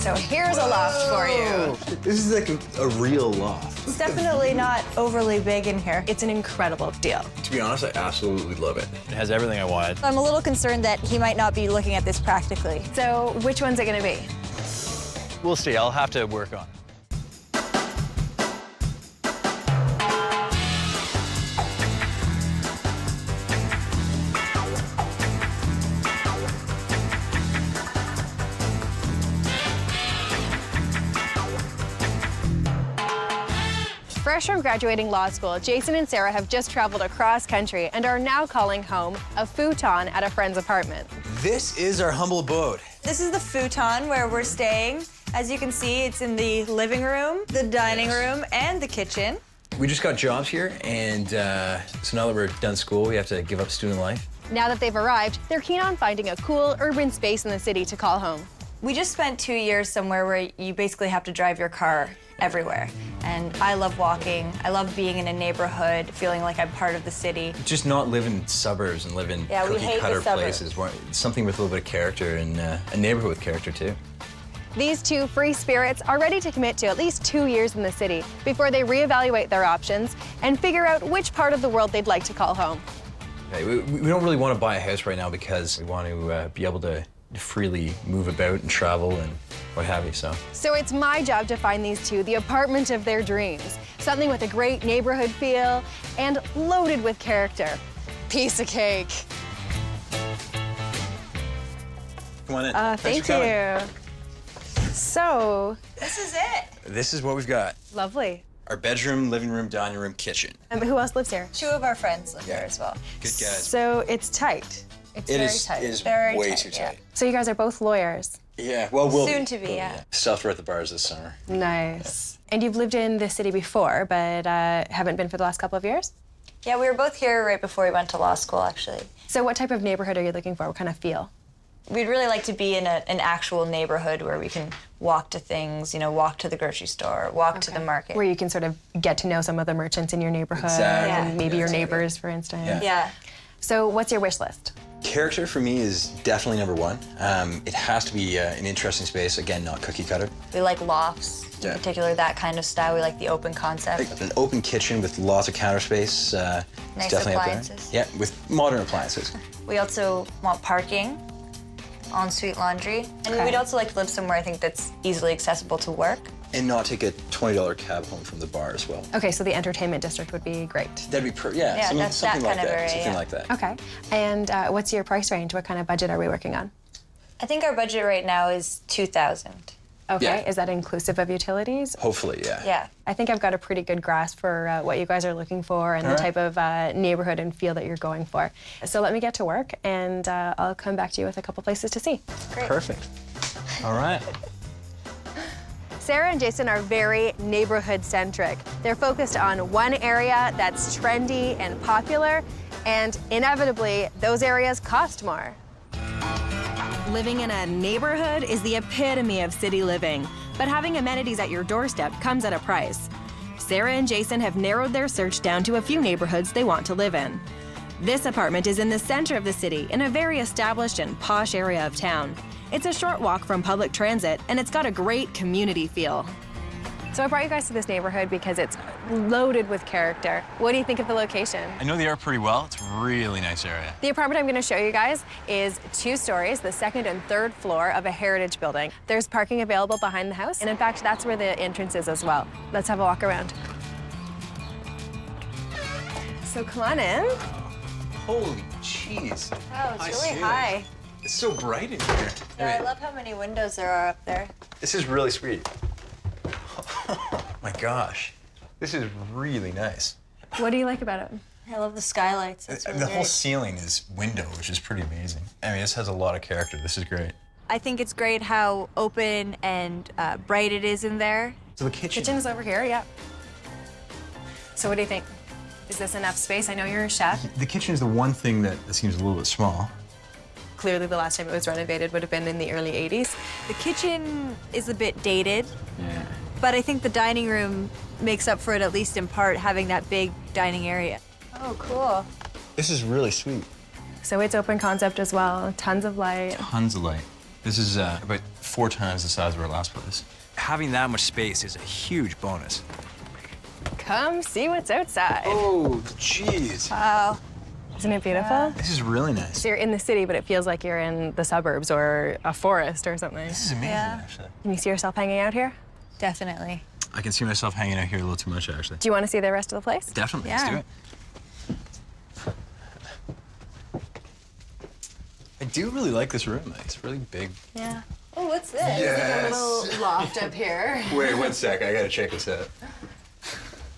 So here's a loft for you. This is like a real loft. It's definitely not overly big in here. It's an incredible deal. To be honest, I absolutely love it. It has everything I wanted. I'm a little concerned that he might not be looking at this practically. So which one's it gonna be? We'll see. I'll have to work on it. Fresh from graduating law school, Jason and Sarah have just traveled across country and are now calling home a futon at a friend's apartment. This is our humble abode. This is the futon where we're staying. As you can see, it's in the living room, the dining room, and the kitchen. We just got jobs here, and so now that we're done school, we have to give up student life. Now that they've arrived, they're keen on finding a cool urban space in the city to call home. We just spent 2 years somewhere where you basically have to drive your car everywhere. And I love walking. I love being in a neighborhood, feeling like I'm part of the city. Just not live in suburbs and live in We hate cookie-cutter the suburbs. places. Something with a little bit of character and a neighborhood with character, too. These two free spirits are ready to commit to at least 2 years in the city before they reevaluate their options and figure out which part of the world they'd like to call home. Okay, we don't really want to buy a house right now because we want to be able to freely move about and travel and what have you, so. So it's my job to find these two the apartment of their dreams. Something with a great neighborhood feel and loaded with character. Piece of cake. Come on in. Thank you. So, This is it. This is what we've got. lovely. Our bedroom, living room, dining room, kitchen. Who else lives here? 2 of our friends live here as well. Good guys. So it's tight. It's It very is, tight. it is Very way tight, too yeah. tight. So you guys are both lawyers. Yeah, well, we'll Soon to be, yeah. Stuff at the bars this summer. Nice. And you've lived in the city before, but haven't been for the last couple of years? Yeah, we were both here right before we went to law school, actually. So what type of neighborhood are you looking for? What kind of feel? We'd really like to be in an actual neighborhood where we can walk to things, you know, walk to the grocery store, walk to the market. Where you can sort of get to know some of the merchants in your neighborhood Exactly. and maybe Yeah, your exactly. neighbors, for instance. Yeah. Yeah. So what's your wish list? Character for me is definitely number one. It has to be an interesting space, again, not cookie cutter. We like lofts, Yeah. in particular that kind of style. We like the open concept. Like an open kitchen with lots of counter space. Nice it's definitely appliances. up there. Yeah, with modern appliances. We also want parking, ensuite laundry, and Okay. we'd also like to live somewhere I think that's easily accessible to work. And not take a $20 cab home from the bar as well. Okay, so the entertainment district would be great. That'd be Yeah, something, that's that something like kind of that. area, Something yeah. like that. Okay. And what's your price range? What kind of budget are we working on? I think our budget right now is $2,000. Okay, Yeah. is that inclusive of utilities? Hopefully, yeah. Yeah. I think I've got a pretty good grasp for what you guys are looking for and All the right. type of neighborhood and feel that you're going for. So let me get to work, and I'll come back to you with a couple places to see. Great. Perfect. All right. Sarah and Jason are very neighborhood-centric. They're focused on one area that's trendy and popular, and inevitably, those areas cost more. Living in a neighborhood is the epitome of city living, but having amenities at your doorstep comes at a price. Sarah and Jason have narrowed their search down to a few neighborhoods they want to live in. This apartment is in the center of the city, in a very established and posh area of town. It's a short walk from public transit, and it's got a great community feel. So I brought you guys to this neighborhood because it's loaded with character. What do you think of the location? I know the area pretty well. It's a really nice area. The apartment I'm going to show you guys is 2 stories, the 2nd and 3rd floor of a heritage building. There's parking available behind the house, and in fact, that's where the entrance is as well. Let's have a walk around. So come on in. Holy jeez. Oh, it's High really ceiling. high. It's so bright in here. Yeah, I love how many windows there are up there. This is really sweet. Oh my gosh. This is really nice. What do you like about it? I love the skylights. It's really The whole great. ceiling is window, which is pretty amazing. I mean, this has a lot of character. This is great. I think it's great how open and bright it is in there. So the kitchen. Kitchen's over here, yeah. So what do you think? Is this enough space? I know you're a chef. The kitchen is the one thing that seems a little bit small. Clearly the last time it was renovated would have been in the early 80s. The kitchen is a bit dated, Yeah. but I think the dining room makes up for it, at least in part, having that big dining area. Oh, cool. This is really sweet. So it's open concept as well, tons of light. Tons of light. This is about 4 times the size of our last place. Having that much space is a huge bonus. Come see what's outside. Oh, jeez. Wow. Isn't it beautiful? This is really nice. So you're in the city, but it feels like you're in the suburbs or a forest or something. This is amazing, actually. Can you see yourself hanging out here? Definitely. I can see myself hanging out here a little too much, actually. Do you want to see the rest of the place? Definitely, Yeah. let's do it. I do really like this room. It's really big. Yeah. Oh, what's this? Yes. Little loft up here. Wait 1 sec. I gotta check this out.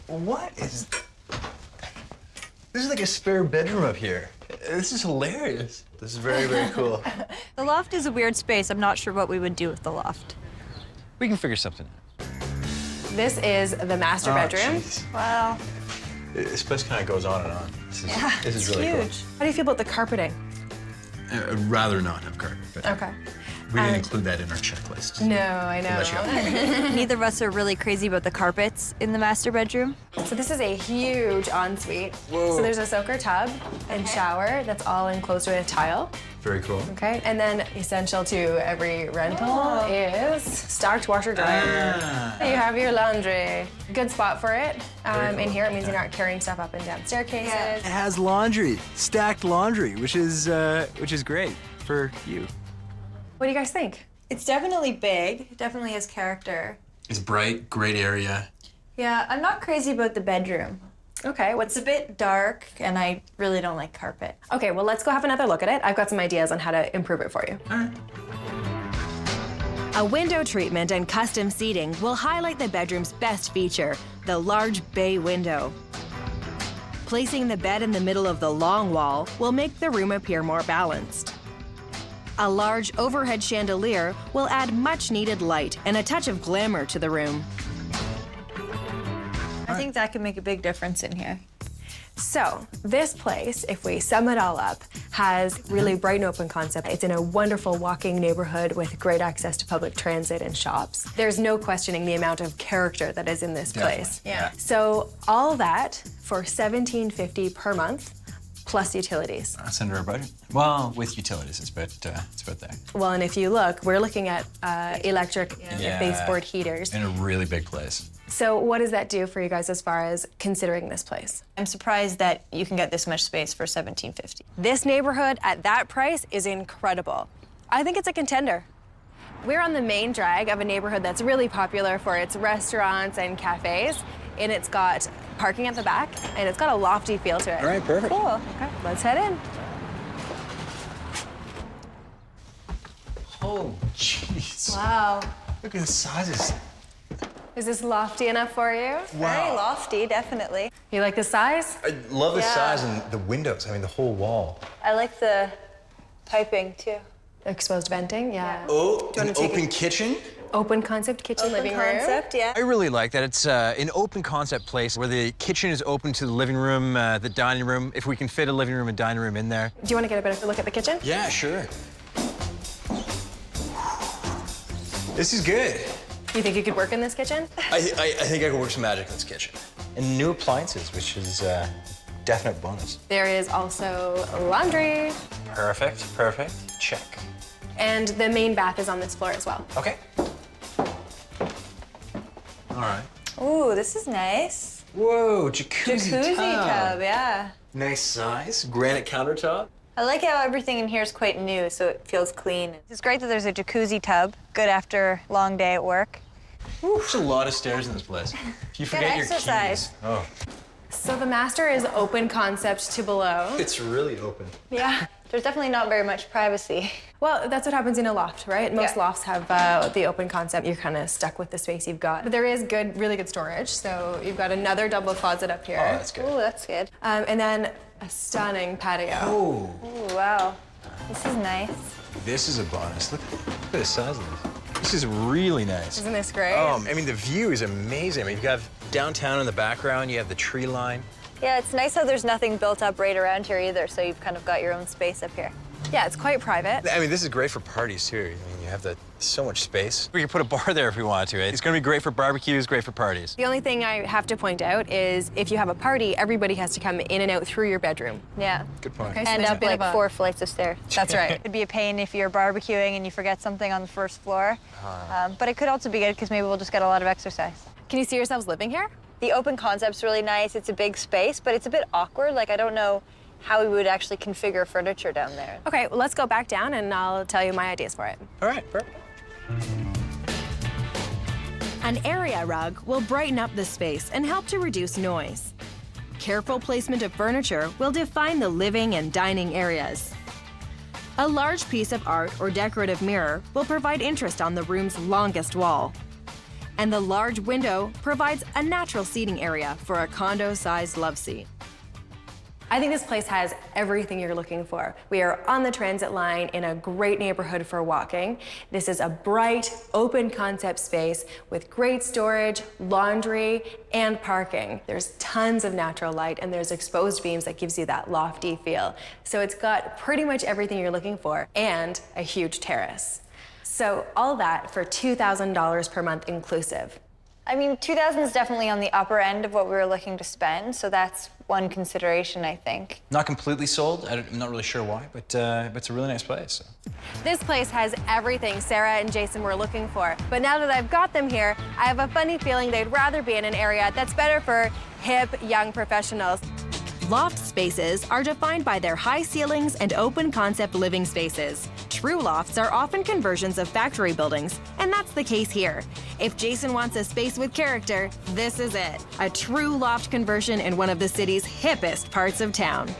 What is... This is like a spare bedroom up here. This is hilarious. This is very, very cool. The loft is a weird space. I'm not sure what we would do with the loft. We can figure something out. This is the master bedroom. Jeez. Wow. This place kind of goes on and on. This is, Yeah, this is it's really huge. How do you feel about the carpeting? cool. I'd rather not have carpet, but Okay. we didn't include that in our checklist. No, I know. Unless you have Neither of us are really crazy about the carpets in the master bedroom. So this is a huge ensuite. Whoa. So there's a soaker tub and shower that's all enclosed with tile. Very cool. Okay, and then essential to every rental is stocked washer dryer. You have your laundry. Good spot for it. In here, it means you're not carrying stuff up and down staircases. It has laundry, stacked laundry, which is great for you. What do you guys think? It's definitely big. It definitely has character. It's bright, great area. Yeah, I'm not crazy about the bedroom. Okay, It's a bit dark, and I really don't like carpet. Okay, well, let's go have another look at it. I've got some ideas on how to improve it for you. All right. A window treatment and custom seating will highlight the bedroom's best feature, the large bay window. Placing the bed in the middle of the long wall will make the room appear more balanced. A large overhead chandelier will add much-needed light and a touch of glamour to the room. I think that could make a big difference in here. So, this place, if we sum it all up, has really bright and open concept. It's in a wonderful walking neighborhood with great access to public transit and shops. There's no questioning the amount of character that is in this place. Yeah. So, all that for $17.50 per month, plus utilities. That's under our budget. Well, with utilities, it's about there. Well, and if you look, we're looking at electric baseboard heaters. In a really big place. So what does that do for you guys as far as considering this place? I'm surprised that you can get this much space for $17.50. This neighborhood at that price is incredible. I think it's a contender. We're on the main drag of a neighborhood that's really popular for its restaurants and cafes, and it's got parking at the back, and it's got a lofty feel to it. All right, perfect. Cool. Okay, let's head in. Oh, jeez. Wow. Look at the sizes. Is this lofty enough for you? Very lofty, definitely. You like the size? I love the Yeah. size and the windows. I mean, the whole wall. I like the piping, too. Exposed venting, yeah. Oh, wanna an take open kitchen? Open concept kitchen, living room. concept, yeah. I really like that. It's an open concept place where the kitchen is open to the living room, the dining room, if we can fit a living room and dining room in there. Do you want to get a better look at the kitchen? Yeah, sure. This is good. You think you could work in this kitchen? I think I could work some magic in this kitchen. And new appliances, which is a definite bonus. There is also laundry, Perfect, perfect. Check. and the main bath is on this floor as well. Okay. All right. Ooh, this is nice. Whoa, jacuzzi, Jacuzzi tub, yeah. Nice size. Granite countertop. I like how everything in here is quite new, so it feels clean. It's great that there's a jacuzzi tub, good after a long day at work. There's a lot of stairs in this place. If you forget your exercise. keys. Oh, So the master is open concept to below. it's really open. Yeah. There's definitely not very much privacy. Well, that's what happens in a loft, right? Most Yeah. lofts have the open concept. You're kind of stuck with the space you've got. But there is really good storage. So you've got another double closet up here. Oh, that's good. Ooh, that's good. And then a stunning patio. Oh, Ooh, wow. This is nice. this is a bonus. Look at the size of this. This is really nice. Isn't this great? I mean, the view is amazing. I mean, you have downtown in the background, you have the tree line. Yeah, it's nice how there's nothing built up right around here either, so you've kind of got your own space up here. Yeah, it's quite private. I mean, this is great for parties, too. I mean, you have the So much space. We could put a bar there if we wanted to. It's gonna be great for barbecues, great for parties. The only thing I have to point out is if you have a party, everybody has to come in and out through your bedroom. Yeah. Good point. Okay, so End there's a up bit like of a- 4 flights of stairs. That's right. It'd be a pain if you're barbecuing and you forget something on the first floor. But it could also be good because maybe we'll just get a lot of exercise. Can you see yourselves living here? The open concept's really nice. It's a big space, but it's a bit awkward. Like, I don't know how we would actually configure furniture down there. Okay, well, let's go back down and I'll tell you my ideas for it. All right, perfect. An area rug will brighten up the space and help to reduce noise. Careful placement of furniture will define the living and dining areas. A large piece of art or decorative mirror will provide interest on the room's longest wall. And the large window provides a natural seating area for a condo-sized love seat. I think this place has everything you're looking for. We are on the transit line in a great neighborhood for walking. This is a bright, open concept space with great storage, laundry, and parking. There's tons of natural light and there's exposed beams that gives you that lofty feel. So it's got pretty much everything you're looking for and a huge terrace. So all that for $2,000 per month inclusive. I mean, 2,000 is definitely on the upper end of what we were looking to spend, so that's one consideration, I think. Not completely sold. I'm not really sure why, but it's a really nice place. So. This place has everything Sarah and Jason were looking for. But now that I've got them here, I have a funny feeling they'd rather be in an area that's better for hip, young professionals. Loft spaces are defined by their high ceilings and open concept living spaces. True lofts are often conversions of factory buildings, and that's the case here. If Jason wants a space with character, this is it. A true loft conversion in one of the city's hippest parts of town.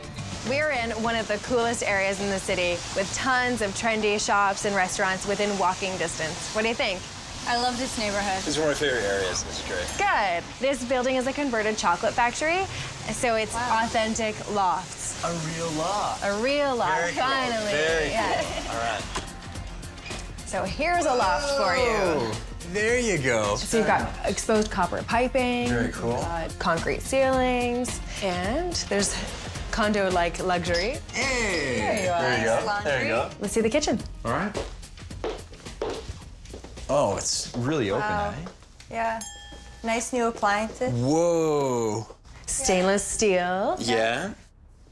We're in one of the coolest areas in the city with tons of trendy shops and restaurants within walking distance. What do you think? I love this neighborhood. This is one of my favorite areas. This is great. Good. This building is a converted chocolate factory, so it's authentic lofts. A real loft. A real loft, Very cool. finally. Very Yes. cool. All right. So here's a loft for you. Oh, there you go. So you've got exposed copper piping, Very cool. concrete ceilings, and there's condo-like luxury. Hey. There you are. There you go. There you go. Let's see the kitchen. All right. Oh, it's really open, Wow. eh? Yeah. Nice new appliances. Whoa. Stainless steel. Yeah.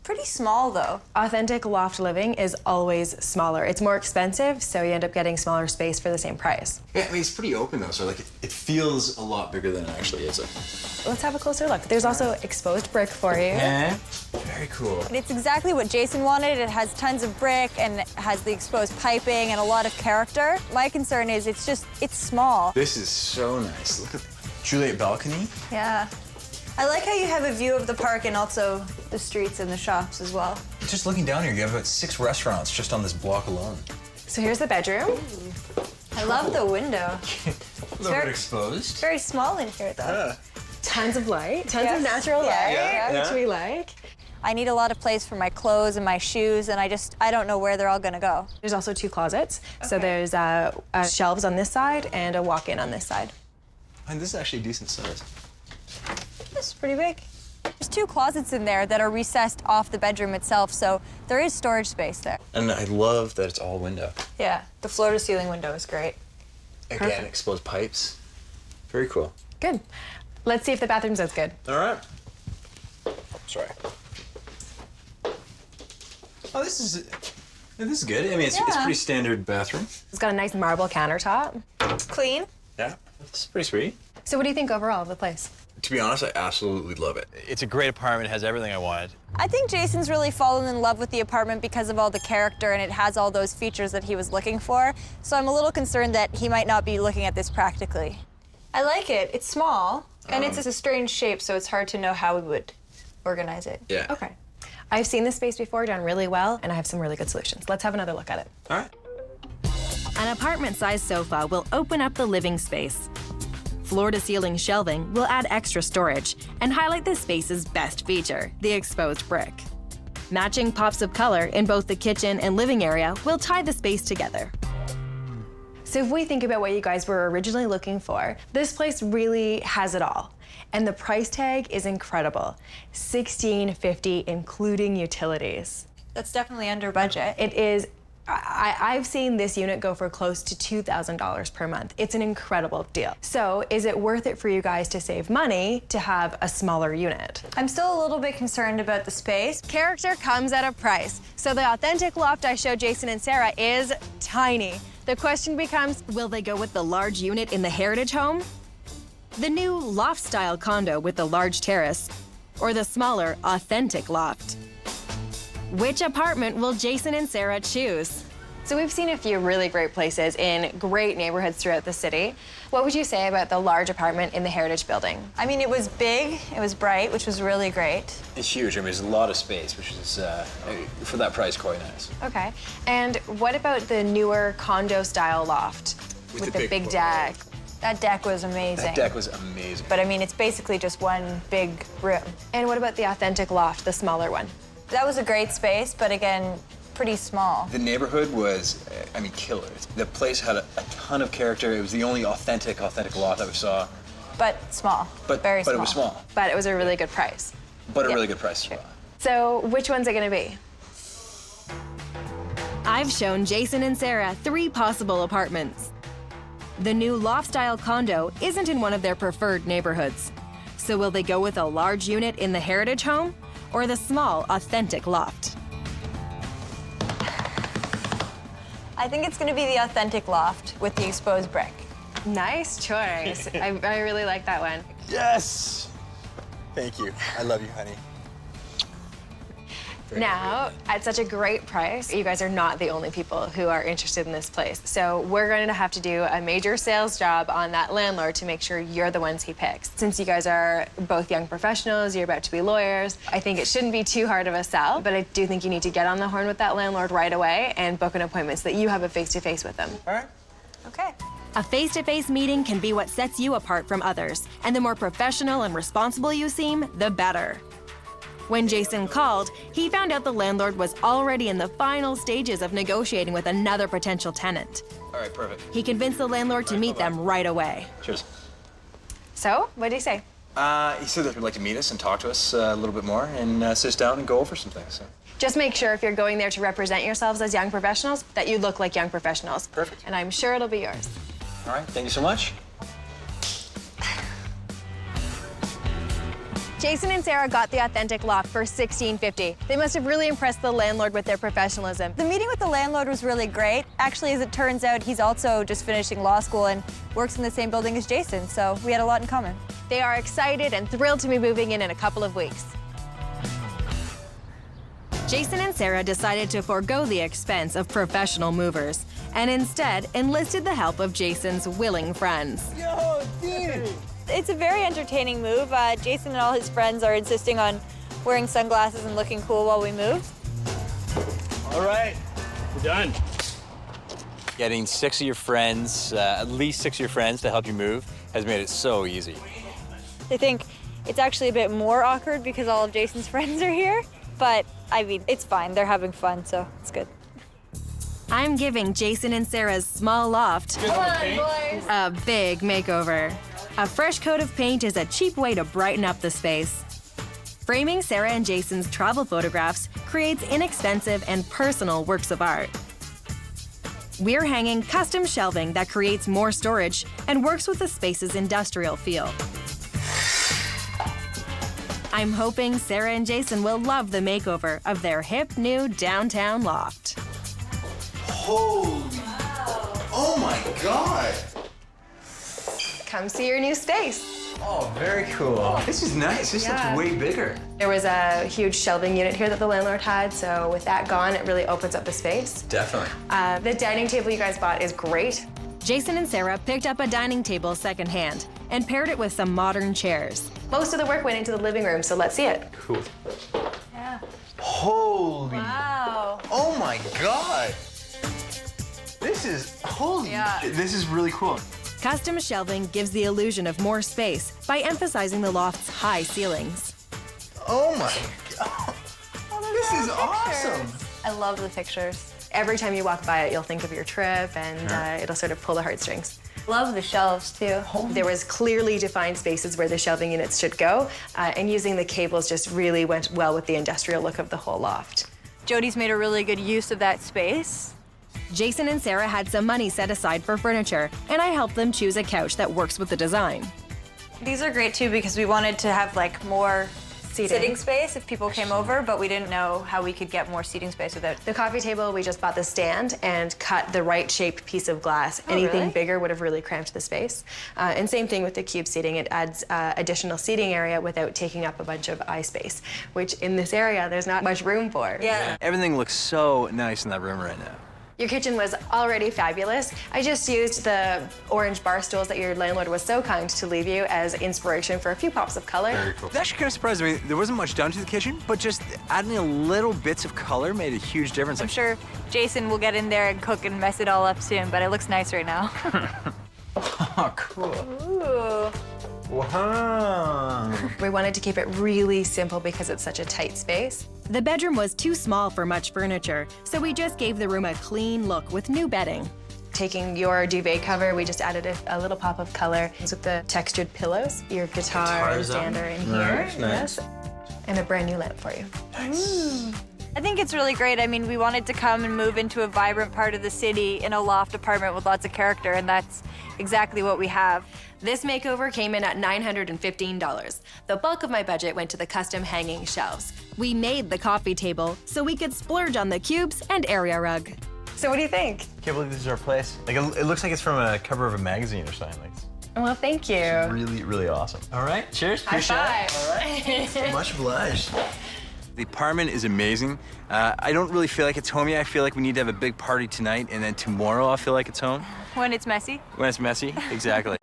Pretty small, though. Authentic loft living is always smaller. It's more expensive, so you end up getting smaller space for the same price. Yeah, I mean, it's pretty open though, so like it feels a lot bigger than it actually is. Let's have a closer look. There's also exposed brick for you. Eh? Very cool. And it's exactly what Jason wanted. It has tons of brick and it has the exposed piping and a lot of character. My concern is it's small. This is so nice. Look at Juliet balcony. Yeah. I like how you have a view of the park and also the streets and the shops as well. Just looking down here, you have about 6 restaurants just on this block alone. So here's the bedroom. I love the window. A little very- bit exposed. Very small in here, though. Tons of light, tons Yes. of natural Yeah, light, yeah. which we like. I need a lot of place for my clothes and my shoes, and I don't know where they're all gonna go. There's also 2 closets. So there's shelves on this side and a walk-in on this side. And this is actually a decent size. This is pretty big. There's 2 closets in there that are recessed off the bedroom itself, so there is storage space there. And I love that it's all window. Yeah, the floor-to-ceiling window is great. Again, Perfect. exposed pipes. Very cool. Good. Let's see if the bathroom's as good. All right. Sorry. Oh, this is good. I mean, it's Yeah. pretty standard bathroom. It's got a nice marble countertop. Clean. Yeah. It's pretty sweet. So what do you think overall of the place? To be honest, I absolutely love it. It's a great apartment. It has everything I wanted. I think Jason's really fallen in love with the apartment because of all the character and it has all those features that he was looking for. So I'm a little concerned that he might not be looking at this practically. I like it. It's small and it's a strange shape, so it's hard to know how we would organize it. Yeah. Okay. I've seen this space before done really well, and I have some really good solutions. Let's have another look at it. All right. An apartment-sized sofa will open up the living space. Floor-to-ceiling shelving will add extra storage and highlight the space's best feature, the exposed brick. Matching pops of color in both the kitchen and living area will tie the space together. So if we think about what you guys were originally looking for, this place really has it all. And the price tag is incredible. $16.50 including utilities. That's definitely under budget. It is I've seen this unit go for close to $2,000 per month. It's an incredible deal. So is it worth it for you guys to save money to have a smaller unit? I'm still a little bit concerned about the space. Character comes at a price. So the authentic loft I showed Jason and Sarah is tiny. The question becomes, Will they go with the large unit in the heritage home? The new loft-style condo with the large terrace? Or the smaller, authentic loft? Which apartment will Jason and Sarah choose? so we've seen a few really great places in great neighborhoods throughout the city. What would you say about the large apartment in the Heritage Building? I mean, it was big, it was bright, which was really great. It's huge. I mean, there's a lot of space, which is, for that price, quite nice. Okay. And what about the newer condo-style loft with the big deck? That deck was amazing. That deck was amazing. But I mean, it's basically just one big room. And what about the authentic loft, the smaller one? That was a great space, but again, pretty small. The neighborhood was, I mean, killer. The place had a ton of character. It was the only authentic loft that we saw. But small, very small. But it was small. But it was a really good price. But a really good price as well. So which one's it gonna be? I've shown Jason and Sarah 3 possible apartments. The new loft-style condo isn't in one of their preferred neighborhoods. So will they go with a large unit in the Heritage Home or the small, authentic loft? I think it's gonna be the authentic loft with the exposed brick. Nice choice. I really like that one. Yes! Thank you. I love you, honey. Now, at such a great price, you guys are not the only people who are interested in this place. So we're going to have to do a major sales job on that landlord to make sure you're the ones he picks. Since you guys are both young professionals, you're about to be lawyers, I think it shouldn't be too hard of a sell, but I do think you need to get on the horn with that landlord right away and book an appointment so that you have a face-to-face with them. All right. Okay. A face-to-face meeting can be what sets you apart from others, and the more professional and responsible you seem, the better. When Jason called, he found out the landlord was already in the final stages of negotiating with another potential tenant. All right, perfect. He convinced the landlord to meet them right away. Cheers. So, what did he say? He said that he'd like to meet us and talk to us a little bit more and sit us down and go over some things. So. Just make sure if you're going there to represent yourselves as young professionals, that you look like young professionals. Perfect. And I'm sure it'll be yours. All right, thank you so much. Jason and Sarah got the authentic loft for $1,650. They must have really impressed the landlord with their professionalism. The meeting with the landlord was really great. Actually, as it turns out, he's also just finishing law school and works in the same building as Jason, so we had a lot in common. They are excited and thrilled to be moving in a couple of weeks. Jason and Sarah decided to forego the expense of professional movers and instead enlisted the help of Jason's willing friends. Yo, Dean! It's a very entertaining move. Jason and all his friends are insisting on wearing sunglasses and looking cool while we move. All right, we're done. Getting 6 of your friends, at least 6 of your friends to help you move has made it so easy. I think it's actually a bit more awkward because all of Jason's friends are here, but I mean, it's fine. They're having fun, so it's good. I'm giving Jason and Sarah's small loft a big makeover. A fresh coat of paint is a cheap way to brighten up the space. Framing Sarah and Jason's travel photographs creates inexpensive and personal works of art. We're hanging custom shelving that creates more storage and works with the space's industrial feel. I'm hoping Sarah and Jason will love the makeover of their hip new downtown loft. Holy! Oh my God! Come see your new space. Oh, very cool. This is nice. This looks way bigger. There was a huge shelving unit here that the landlord had, so with that gone, it really opens up the space. Definitely. The dining table you guys bought is great. Jason and Sarah picked up a dining table secondhand and paired it with some modern chairs. Most of the work went into the living room, so let's see it. Cool. Yeah. Holy! Wow. Oh my God! This is holy. Yeah. This is really cool. Custom shelving gives the illusion of more space by emphasizing the loft's high ceilings. Oh my God! This is awesome. I love the pictures. Every time you walk by it, you'll think of your trip, and it'll sort of pull the heartstrings. Love the shelves, too. There was clearly defined spaces where the shelving units should go, and using the cables just really went well with the industrial look of the whole loft. Jodi's made a really good use of that space. Jason and Sarah had some money set aside for furniture, and I helped them choose a couch that works with the design. These are great too because we wanted to have like more sitting space if people came over, but we didn't know how we could get more seating space without. The coffee table, we just bought the stand and cut the right shaped piece of glass. Anything really? bigger would have really cramped the space. And same thing with the cube seating. It adds additional seating area without taking up a bunch of eye space, which in this area, there's not much room for. Yeah. Everything looks so nice in that room right now. Your kitchen was already fabulous. I just used the orange bar stools that your landlord was so kind to leave you as inspiration for a few pops of color. Very cool. It's actually kind of surprising. I mean, there wasn't much done to the kitchen, but just adding a little bits of color made a huge difference. I'm sure Jason will get in there and cook and mess it all up soon, but it looks nice right now. Oh, cool. Ooh. Wow. We wanted to keep it really simple because it's such a tight space. The bedroom was too small for much furniture, so we just gave the room a clean look with new bedding. Taking your duvet cover, we just added a little pop of color with the textured pillows. Your guitar and stander in here. Nice. And a brand new lamp for you. I think it's really great. I mean, we wanted to come and move into a vibrant part of the city in a loft apartment with lots of character, and that's exactly what we have. This makeover came in at $915. The bulk of my budget went to the custom hanging shelves. We made the coffee table so we could splurge on the cubes and area rug. So what do you think? Can't believe this is our place. Like, it looks like it's from a cover of a magazine or something. Like, Well, thank you. really, really awesome. All right, cheers. High five. All right. Much obliged. The apartment is amazing. I don't really feel like it's home yet. I feel like we need to have a big party tonight, and then tomorrow I'll feel like it's home. When it's messy. When it's messy, exactly.